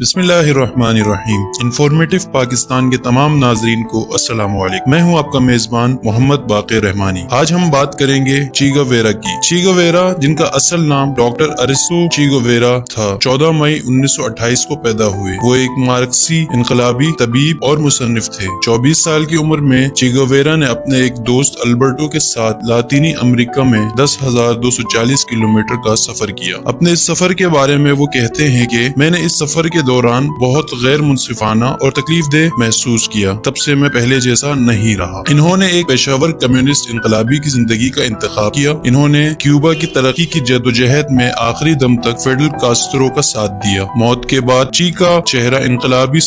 बिस्मिल्लाहिर्रहमानिर्रहीम। इंफॉर्मेटिव पाकिस्तान के तमाम नाजरीन को अस्सलाम वालेकुम। मैं हूं आपका मेजबान मोहम्मद बाक़िर रहमानी। आज हम बात करेंगे चे गुवेरा की। चे गुवेरा, जिनका असल नाम डॉक्टर अरिस्टो चे गुवेरा था, 14 मई 1928 को पैदा हुए। वो एक मार्क्सी इनकलाबी तबीब और मुसन्निफ थे। 24 साल की उम्र में चे गुवेरा ने अपने एक दोस्त अल्बर्टो के साथ लातीनी अमेरिका में 10,240 किलोमीटर का सफर किया। अपने इस सफर के बारे में वो कहते हैं कि मैंने इस सफर के दौरान बहुत गैर मुनसिफाना और तकलीफ देह महसूस किया। तब से मैं पहले जैसा नहीं रहा। इन्होंने एक पेशावर कम्युनिस्ट इनकलाबी की जिंदगी का इंतखाब किया। इन्होंने क्यूबा की तरक्की की जद्दोजहद में आखिरी दम तक फिडेल कास्ट्रो का साथ दिया। मौत के बाद ची का चेहरा इनकलाबी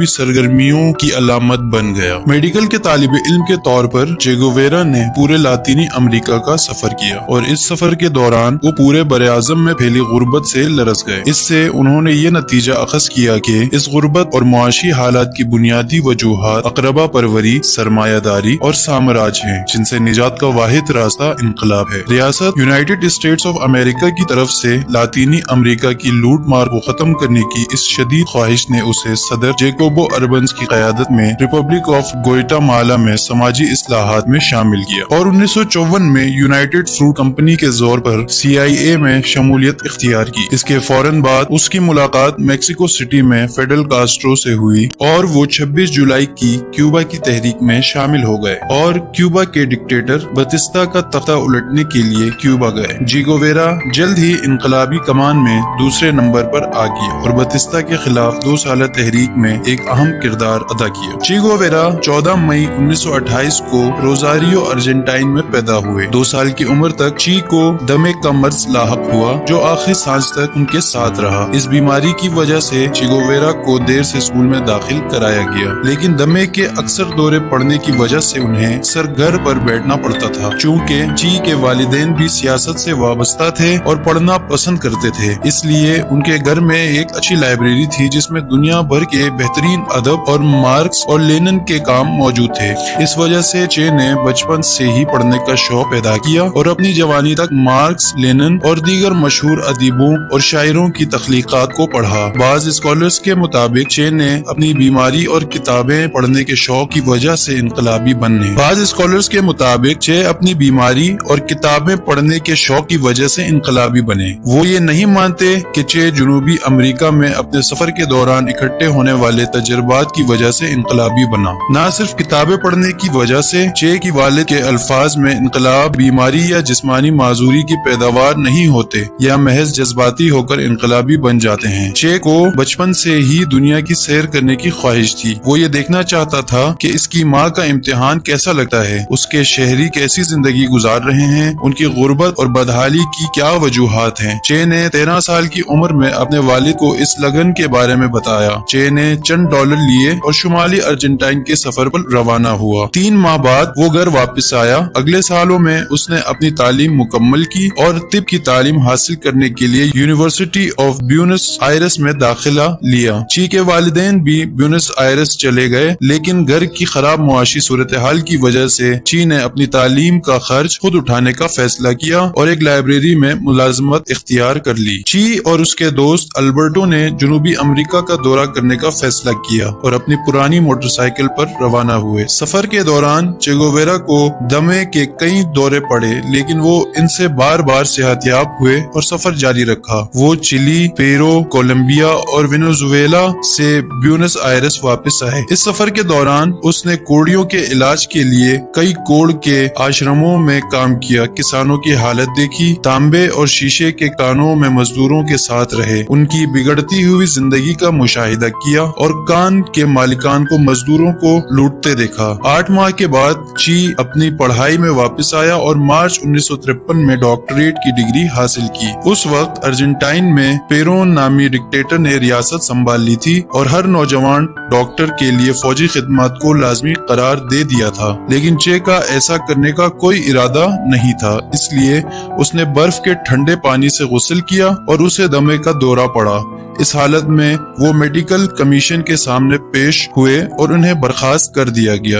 सरगर्मियों की अलामत बन गया। मेडिकल के तालिब इल्म के तौर पर चे गुवेरा ने पूरे लातीनी अमेरिका का सफर किया और इस सफर के दौरान वो पूरे बरे-आज़म में फैली गुर्बत से लरस गए। इससे उन्होंने ये नतीजा अखज़ किया कि इस गुर्बत और मुआशी हालात की बुनियादी वजूहात अक़रबा परवरी, सरमायादारी और साम्राज्य हैं, जिनसे निजात का वाहिद रास्ता इनकलाब है। रियासत यूनाइटेड स्टेट्स ऑफ अमेरिका की तरफ से लातीनी अमेरिका की लूट मार को खत्म करने की इस शदीद ख्वाहिश ने उसे सदर जैकोबो अर्बन्स की क़यादत में रिपब्लिक ऑफ ग्वाटेमाला में समाजी इस्लाहात में शामिल किया और 1954 में यूनाइटेड फ्रूट कंपनी के जोर पर CIA में शमूलियत इख्तियार की। इसके फौरन बाद उसकी मुलाकात मेक्सिको सिटी में फिडेल कास्ट्रो से हुई और वो 26 जुलाई की क्यूबा की तहरीक में शामिल हो गए और क्यूबा के डिक्टेटर बतिस्ता का तख्ता उलटने के लिए क्यूबा गए। चे गुवेरा जल्द ही इनकलाबी कमान में दूसरे नंबर पर आ गया और बतिस्ता के खिलाफ 2 साल तहरीक में एक अहम किरदार अदा किया। चे गुवेरा 14 मई 1928 को रोजारियो अर्जेंटाइन में पैदा हुए। 2 साल की उम्र तक ची को दमे का मर्ज लाहक हुआ, जो आखिरी सांस तक उनके साथ रहा। इस बीमारी की वजह से चे गुवेरा को देर से स्कूल में दाखिल कराया गया, लेकिन दमे के अक्सर दौरे पड़ने की वजह से उन्हें अक्सर घर पर बैठना पड़ता था। चूँकि ची के वालिदैन भी सियासत से वाबस्ता थे और पढ़ना पसंद करते थे, इसलिए उनके घर में एक अच्छी लाइब्रेरी थी जिसमें दुनिया भर के बेहतरीन अदब और मार्क्स और लेनिन के काम मौजूद थे। इस वजह से चे ने बचपन से ही पढ़ने का शौक पैदा किया और अपनी जवानी तक मार्क्स, लेनिन और दीगर मशहूर अदीबों और शायरों की तख्लीकात को पढ़ा। बाज स्कॉलर्स के मुताबिक चे ने अपनी बीमारी और किताबें पढ़ने के शौक की वजह से इनकलाबी बने। बाज स्कॉलर्स के मुताबिक चे अपनी बीमारी और किताबें पढ़ने के शौक की वजह से इनकलाबी बने। वो ये नहीं मानते कि चे जनूबी अमेरिका में अपने सफर के दौरान इकट्ठे होने वाले तजुर्बात की वजह से इनकलाबी बना। न सिर्फ किताबें पढ़ने की वजह से चे की वालिद के अल्फाज में इनकलाब बीमारी या जिस्मानी माजूरी की पैदावार नहीं होते या महज जज्बाती होकर इनकलाबी बन जाते हैं। चे को बचपन से ही दुनिया की सैर करने की ख्वाहिश थी। वो ये देखना चाहता था कि इसकी माँ का इम्तिहान कैसा लगता है, उसके शहरी कैसी जिंदगी गुजार रहे हैं, उनकी गुर्बत और बदहाली की क्या वजूहात हैं। चे ने 13 साल की उम्र में अपने वालिद को इस लगन के बारे में बताया। चे ने चंद डॉलर लिए और शुमाली अर्जेंटाइन के सफर पर रवाना हुआ। 3 माह बाद वो घर वापस आया। अगले सालों में उसने अपनी तालीम मुकम्मल की और तिब की तालीम हासिल करने के लिए यूनिवर्सिटी ऑफ ब्यूनस आयरस में दाखिला लिया। ची के वालिदैन भी ब्यूनस आयरस चले गए, लेकिन घर की खराब मुआशी सूरत हाल की वजह से ची ने अपनी तालीम का खर्च खुद उठाने का फैसला किया और एक लाइब्रेरी में मुलाजमत इख्तियार कर ली। ची और उसके दोस्त अल्बर्टो ने जनूबी अमेरिका का दौरा करने का फैसला किया और अपनी पुरानी मोटरसाइकिल पर रवाना हुए। सफर के दौरान चे गुवेरा को दमे के कई दौरे पड़े, लेकिन वो इनसे बार बार सेहतयाब हुए और सफर जारी रखा। वो चिली, पेरू, कोलंबिया और वेनेजुएला से ब्यूनस आयरस वापस आए। इस सफर के दौरान उसने कोड़ियों के इलाज के लिए कई कोड़ के आश्रमों में काम किया, किसानों की हालत देखी, तांबे और शीशे के कानों में मजदूरों के साथ रहे, उनकी बिगड़ती हुई जिंदगी का मुशाहिदा किया और कान के मालिकान को मजदूरों को लूटते देखा। 8 माह के बाद ची अपनी पढ़ाई में वापस आया और मार्च 1953 में डॉक्टरेट की डिग्री हासिल की। उस वक्त अर्जेंटाइन में पेरोन नामी डिक्टेटर ने रियासत संभाल ली थी और हर नौजवान डॉक्टर के लिए फौजी खिदमत को लाजमी करार दे दिया था, लेकिन चे का ऐसा करने का कोई इरादा नहीं था। इसलिए उसने बर्फ के ठंडे पानी से गुस्ल किया और उसे दमे का दौरा पड़ा। اس حالت میں وہ میڈیکل کمیشن کے سامنے پیش ہوئے اور انہیں برخاست کر دیا گیا۔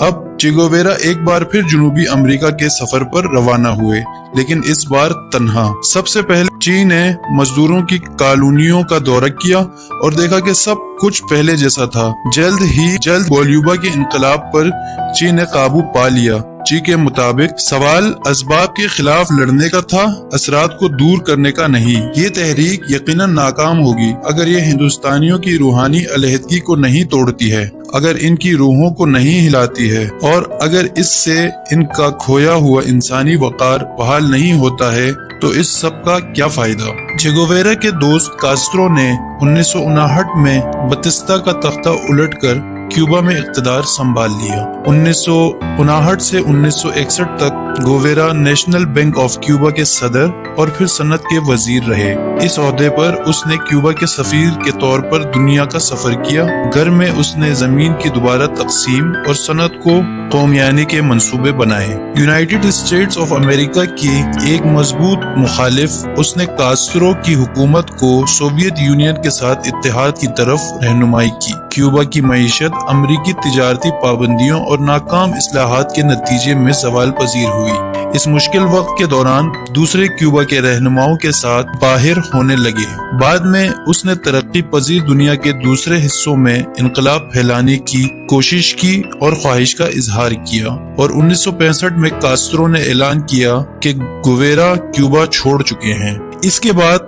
اب چے گویرا ایک بار پھر جنوبی امریکہ کے سفر پر روانہ ہوئے، لیکن اس بار تنہا۔ سب سے پہلے چین نے مزدوروں کی کالونیوں کا دورہ کیا اور دیکھا کہ سب کچھ پہلے جیسا تھا۔ جلد بولیویا کے انقلاب پر چین نے قابو پا لیا۔ چی کے مطابق سوال اسباب کے خلاف لڑنے کا تھا، اثرات کو دور کرنے کا نہیں۔ یہ تحریک یقیناً ناکام ہوگی اگر یہ ہندوستانیوں کی روحانی علیحدگی کو نہیں توڑتی ہے، اگر ان کی روحوں کو نہیں ہلاتی ہے، اور اگر اس سے ان کا کھویا ہوا انسانی وقار بحال نہیں ہوتا ہے تو اس سب کا کیا فائدہ؟ چے گویرا کے دوست کاسترو نے 1959 میں بتستا کا تختہ الٹ کر کیوبا میں اقتدار سنبھال لیا۔ 1959 سے 1961 تک گویرا نیشنل بینک آف کیوبا کے صدر اور پھر صنعت کے وزیر رہے۔ اس عہدے پر اس نے کیوبا کے سفیر کے طور پر دنیا کا سفر کیا۔ گھر میں اس نے زمین کی دوبارہ تقسیم اور صنعت کو قومیانی کے منصوبے بنائے۔ یونائیٹڈ اسٹیٹس آف امریکہ کی ایک مضبوط مخالف، اس نے کاسترو کی حکومت کو سوویت یونین کے ساتھ اتحاد کی طرف رہنمائی کی۔ کیوبا کی معیشت امریکی تجارتی پابندیوں اور ناکام اصلاحات کے نتیجے میں زوال پذیر ہوئی۔ اس مشکل وقت کے دوران دوسرے کیوبا کے رہنماؤں کے ساتھ باہر ہونے لگے۔ بعد میں اس نے ترقی پذیر دنیا کے دوسرے حصوں میں انقلاب پھیلانے کی کوشش کی اور خواہش کا اظہار کیا، اور 1965 میں کاسترو نے اعلان کیا کہ گویرا کیوبا چھوڑ چکے ہیں۔ اس کے بعد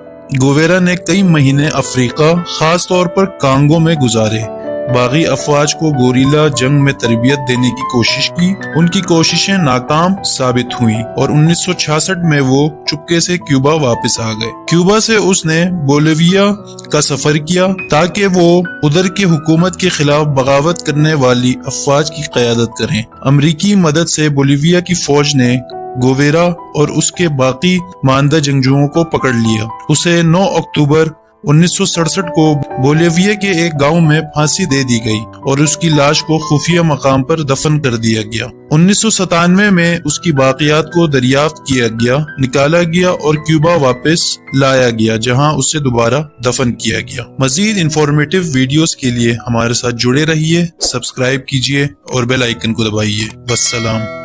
گویرا نے کئی مہینے افریقہ، خاص طور پر کانگو میں گزارے۔ باغی افواج کو گوریلا جنگ میں تربیت دینے کی کوشش کی۔ ان کی کوششیں ناکام ثابت ہوئیں اور 1966 میں وہ چپکے سے کیوبا واپس آ گئے۔ کیوبا سے اس نے بولیویا کا سفر کیا تاکہ وہ ادھر کی حکومت کے خلاف بغاوت کرنے والی افواج کی قیادت کریں۔ امریکی مدد سے بولیویا کی فوج نے گویرا اور اس کے باقی ماندہ جنگجوؤں کو پکڑ لیا۔ اسے 9 اکتوبر 1967 کو بولیویا کے ایک گاؤں میں پھانسی دے دی گئی اور اس کی لاش کو خفیہ مقام پر دفن کر دیا گیا۔ 1997 میں اس کی باقیات کو دریافت کیا گیا، نکالا گیا اور کیوبا واپس لایا گیا، جہاں اسے دوبارہ دفن کیا گیا۔ مزید انفارمیٹیو ویڈیوز کے لیے ہمارے ساتھ جڑے رہیے، سبسکرائب کیجیے اور بیل آئیکن کو دبائیے۔ والسلام۔